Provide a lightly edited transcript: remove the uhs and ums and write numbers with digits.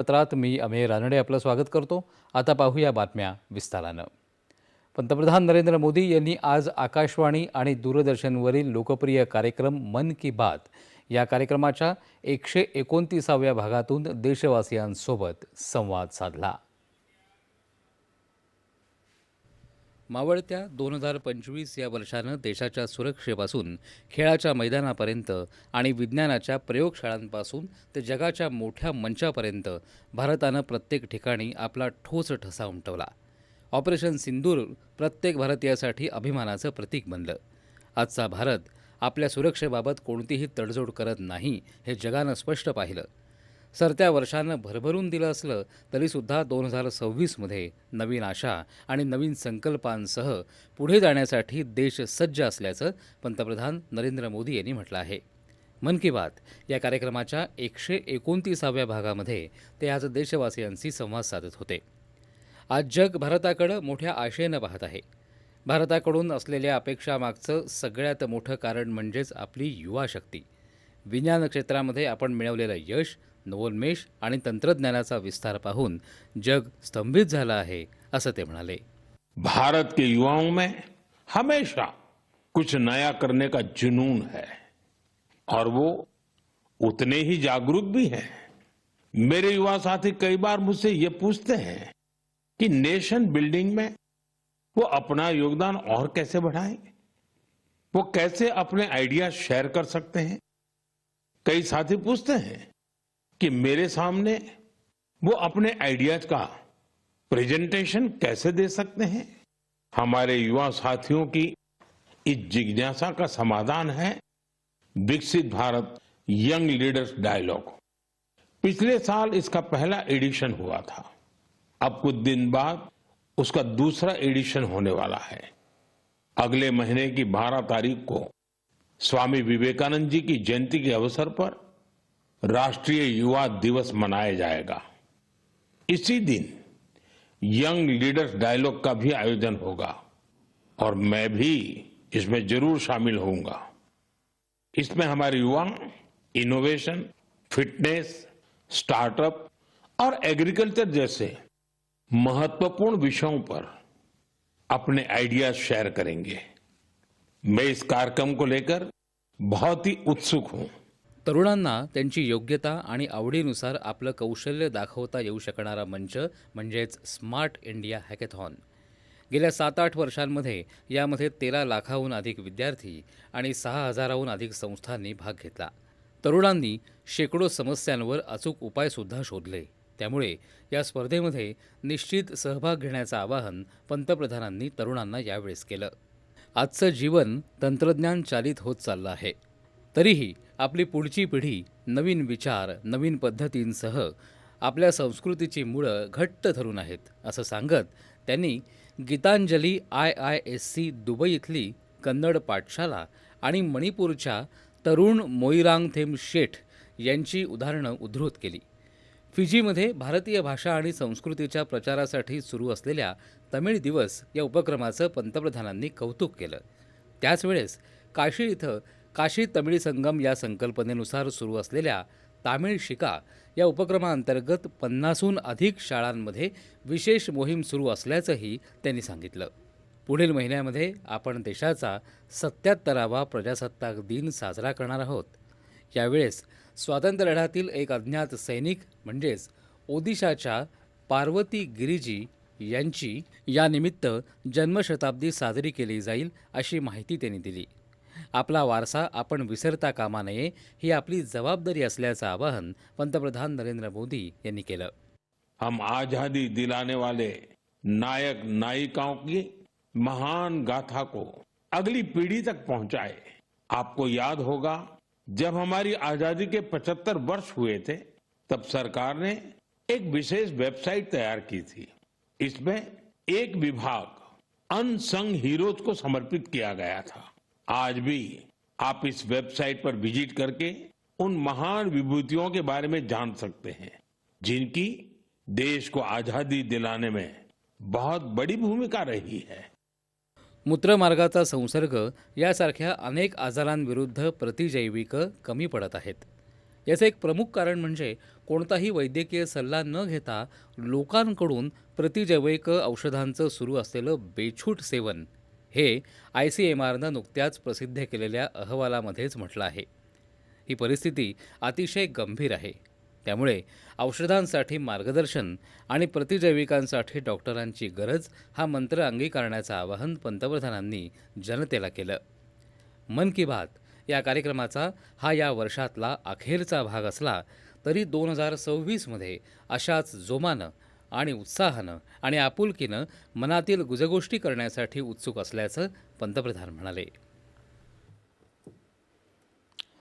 पत्रात मी अमेय रानडे आपलं स्वागत करतो. आता पाहूया बातम्या विस्तारानं. पंतप्रधान नरेंद्र मोदी यांनी आज आकाशवाणी आणि दूरदर्शनवरील लोकप्रिय कार्यक्रम मन की बात या कार्यक्रमाच्या 129व्या भागातून देशवासियांसोबत संवाद साधला. मावळत्या 2025 या वर्षानं देशाच्या सुरक्षेपासून खेळाच्या मैदानापर्यंत आणि विज्ञानाच्या प्रयोगशाळांपासून ते जगाच्या मोठ्या मंचापर्यंत भारतानं प्रत्येक ठिकाणी आपला ठोस ठसा उमटवला. ऑपरेशन सिंदूर प्रत्येक भारतीयासाठी अभिमानाचं प्रतीक बनलं. आजचा भारत आपल्या सुरक्षेबाबत कोणतीही तडजोड करत नाही हे जगानं स्पष्ट पाहिलं. सरत्या वर्षानं भरभरून दिलं असलं तरीसुद्धा 2026मध्ये नवीन आशा आणि नवीन संकल्पांसह पुढे जाण्यासाठी देश सज्ज असल्याचं पंतप्रधान नरेंद्र मोदी यांनी म्हटलं आहे. मन की बात या कार्यक्रमाच्या 129व्या भागामध्ये ते आज देशवासियांशी संवाद साधत होते. आज जग भारताकडं मोठ्या आशेनं पाहत आहे. भारताकडून असलेल्या अपेक्षामागचं सगळ्यात मोठं कारण म्हणजेच आपली युवा शक्ती. विज्ञान क्षेत्रामध्ये आपण मिळवलेलं यश, नवोन्मेष आणि तंत्रज्ञानाचा विस्तार पाहून जग स्तंभित झालं आहे असं ते म्हणाले. भारत के युवाओं में हमेशा कुछ नया करने का जुनून है और वो उतने ही जागरूक भी हैं. मेरे युवा साथी कई बार मुझसे ये पूछते हैं कि नेशन बिल्डिंग में वो अपना योगदान और कैसे बढ़ाएं, वो कैसे अपने आइडिया शेयर कर सकते हैं. कई साथी पूछते हैं कि मेरे सामने वो अपने आइडियाज का प्रेजेंटेशन कैसे दे सकते हैं. हमारे युवा साथियों की इस जिज्ञासा का समाधान है विकसित भारत यंग लीडर्स डायलॉग. पिछले साल इसका पहला एडिशन हुआ था. अब कुछ दिन बाद उसका दूसरा एडिशन होने वाला है. अगले महीने की 12 तारीख को स्वामी विवेकानंद जी की जयंती के अवसर पर राष्ट्रीय युवा दिवस मनाया जाएगा. इसी दिन यंग लीडर्स डायलॉग का भी आयोजन होगा और मैं भी इसमें जरूर शामिल होऊंगा. इसमें हमारे युवा इनोवेशन, फिटनेस, स्टार्टअप और एग्रीकल्चर जैसे महत्वपूर्ण विषयों पर अपने आइडियाज शेयर करेंगे. मैं इस कार्यक्रम को लेकर बहुत ही उत्सुक हूं. तरुणांना त्यांची योग्यता आणि आवडीनुसार आपलं कौशल्य दाखवता येऊ शकणारा मंच म्हणजेच स्मार्ट इंडिया हॅकेथॉन. गेल्या 7-8 वर्षांमध्ये यामध्ये 13 लाखाहून अधिक विद्यार्थी आणि 6,000हून अधिक संस्थांनी भाग घेतला. तरुणांनी शेकडो समस्यांवर अचूक उपायसुद्धा शोधले. त्यामुळे या स्पर्धेमध्ये निश्चित सहभाग घेण्याचं आवाहन पंतप्रधानांनी तरुणांना यावेळेस केलं. आजचं जीवन तंत्रज्ञान चालित होत चाललं आहे. तरीही आपली पुढची पिढी नवीन विचार, नवीन पद्धतींसह आपल्या संस्कृतीची मुळं घट्ट धरून आहेत असं सांगत त्यांनी गीतांजली IISc दुबई इथली कन्नड पाठशाला आणि मणिपूरच्या तरुण मोईरांगथेम शेठ यांची उदाहरणं उद्धृत केली. फिजीमध्ये भारतीय भाषा आणि संस्कृतीच्या प्रचारासाठी सुरू असलेल्या तमिळ दिवस या उपक्रमाचं पंतप्रधानांनी कौतुक केलं. त्याचवेळेस काशी इथं काशी तमिळ संगम या संकल्पनेनुसार सुरू असलेल्या तामिळ शिका या उपक्रमाअंतर्गत 50हून अधिक शाळांमध्ये विशेष मोहीम सुरू असल्याचंही त्यांनी सांगितलं. पुढील महिन्यामध्ये आपण देशाचा 77वा प्रजासत्ताक दिन साजरा करणार आहोत. यावेळेस स्वातंत्र्यलढ्यातील एक अज्ञात सैनिक म्हणजेच ओदिशाच्या पार्वती गिरिजी यांची यानिमित्त जन्मशताब्दी साजरी केली जाईल अशी माहिती त्यांनी दिली. आपला वारसा आपण विसरता कामा नये ही आपली जबाबदारी असल्याचं आवाहन पंतप्रधान नरेंद्र मोदी यांनी केलं. हम आजादी दिलाने वाले नायक नायिकाओं की महान गाथा को अगली पीढ़ी तक पहुंचाए. आपको याद होगा जब हमारी आजादी के 75 वर्ष हुए थे तब सरकार ने एक विशेष वेबसाइट तैयार की थी. इसमें एक विभाग अनसंग हीरोज को समर्पित किया गया था. आज भी आप इस वेबसाइट पर विजिट करके उन महान विभूतियों के बारे में जान सकते हैं जिनकी देश को आजादी दिलाने में बहुत बड़ी भूमिका रही है. मूत्रमार्गाचा संसर्ग यासारख्या अनेक आजारांविरुद्ध प्रतिजैविक कमी पडत आहेत. याचं एक प्रमुख कारण म्हणजे कोणताही वैद्यकीय सल्ला न घेता लोकांकडून प्रतिजैविक औषधांचं सुरू असलेलं बेछूट सेवन हे ICMRनं नुकत्याच प्रसिद्ध केलेल्या अहवालामध्येच म्हटलं आहे. ही परिस्थिती अतिशय गंभीर आहे. त्यामुळे औषधांसाठी मार्गदर्शन आणि प्रतिजैविकांसाठी डॉक्टरांची गरज हा मंत्र अंगीकारण्याचं आवाहन पंतप्रधानांनी जनतेला केलं. मन की बात या कार्यक्रमाचा हा या वर्षातला अखेरचा भाग असला तरी 2026मध्ये अशाच जोमानं आणि उत्साहानं आणि आपुलकीनं मनातील गुजगोष्टी करण्यासाठी उत्सुक असल्याचं पंतप्रधान म्हणाले.